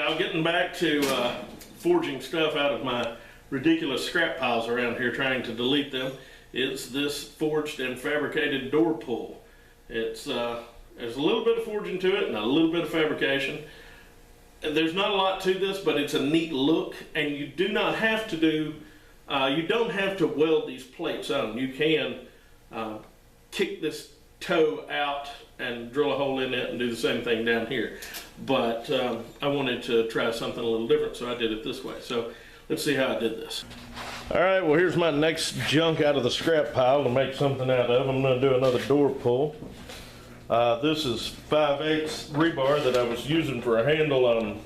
y'all, getting back to forging stuff out of my ridiculous scrap piles around here, trying to delete them. It's this forged and fabricated door pull. It's there's a little bit of forging to it and a little bit of fabrication. There's not a lot to this, but it's a neat look, and you do not have to do, you don't have to weld these plates on. You can kick this toe out and drill a hole in it and do the same thing down here. But I wanted to try something a little different, so I did it this way. So let's see how I did this. All right, well, here's my next junk out of the scrap pile to make something out of. I'm going to do another door pull. This is 5/8 rebar that I was using for a handle on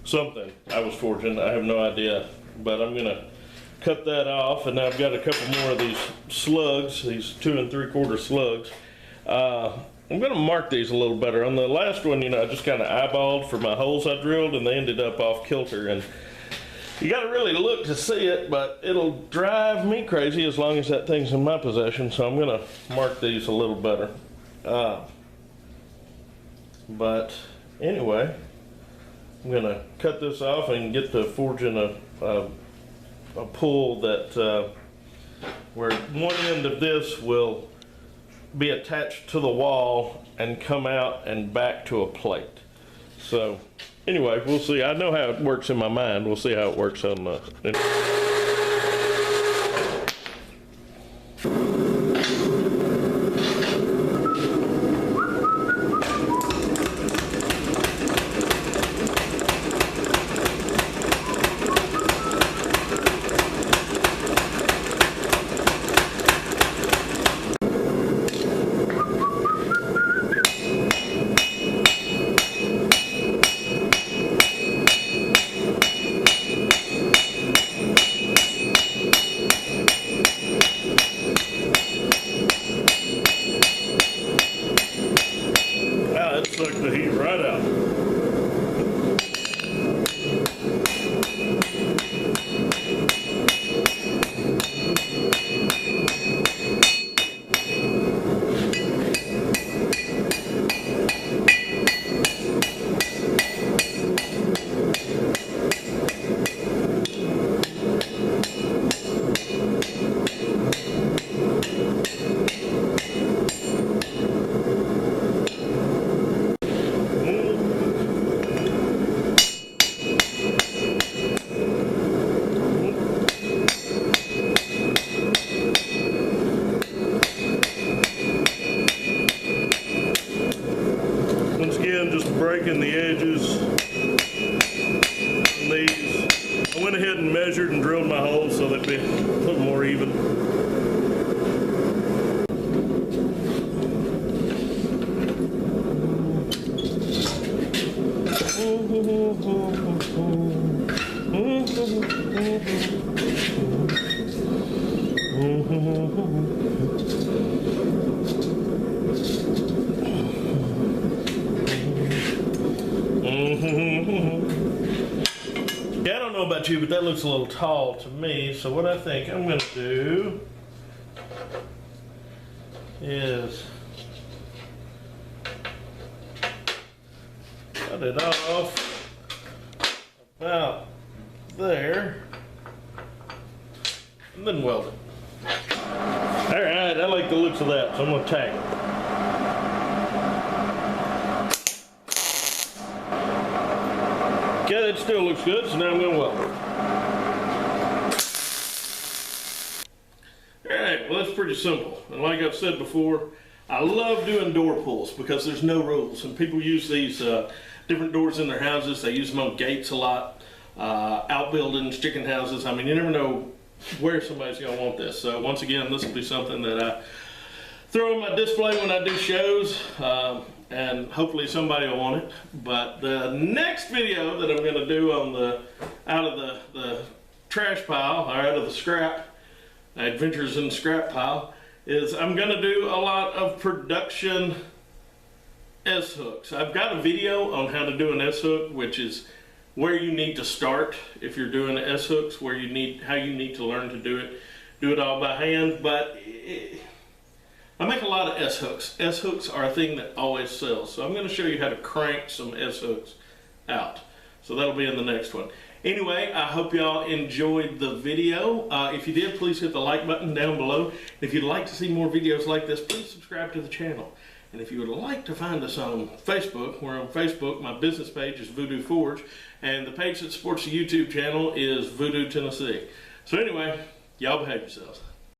something I was forging. I have no idea, but I'm going to cut that off, and I've got a couple more of these slugs, these 2 3/4 slugs. I'm going to mark these a little better. On the last one, you know, I just kind of eyeballed for my holes I drilled, and they ended up off kilter. And you got to really look to see it, but it'll drive me crazy as long as that thing's in my possession. So I'm going to mark these a little better. But anyway, I'm going to cut this off and get to forging a pull that where one end of this will be attached to the wall and come out and back to a plate. So anyway, we'll see. I know how it works in my mind. We'll see how it works on the sucked the heat right out. Breaking the edges on these. I went ahead and measured and drilled my holes so they'd be a little more even. Yeah, I don't know about you, but that looks a little tall to me. So what I think I'm going to do is cut it off about there and then weld it. All right, I like the looks of that, so I'm going to tack it. Okay, that still looks good, so now I'm going to weld it. Alright, well, that's pretty simple. And like I've said before, I love doing door pulls because there's no rules. And people use these different doors in their houses. They use them on gates a lot, outbuildings, chicken houses. I mean, you never know where somebody's going to want this. So once again, this will be something that I throw in my display when I do shows. And hopefully somebody will want it. But the next video that I'm going to do on out of the trash pile, or out of the scrap, adventures in the scrap pile, is I'm going to do a lot of production S-hooks. I've got a video on how to do an S-hook, which is where you need to start if you're doing S-hooks, how you need to learn to do it all by hand. But I make a lot of S-hooks. S-hooks are a thing that always sells. So I'm going to show you how to crank some S-hooks out. So that'll be in the next one. Anyway, I hope y'all enjoyed the video. If you did, please hit the like button down below. If you'd like to see more videos like this, please subscribe to the channel. And if you would like to find us on Facebook, we're on Facebook. My business page is Voodoo Forge, and the page that supports the YouTube channel is Voodoo Tennessee. So anyway, y'all behave yourselves.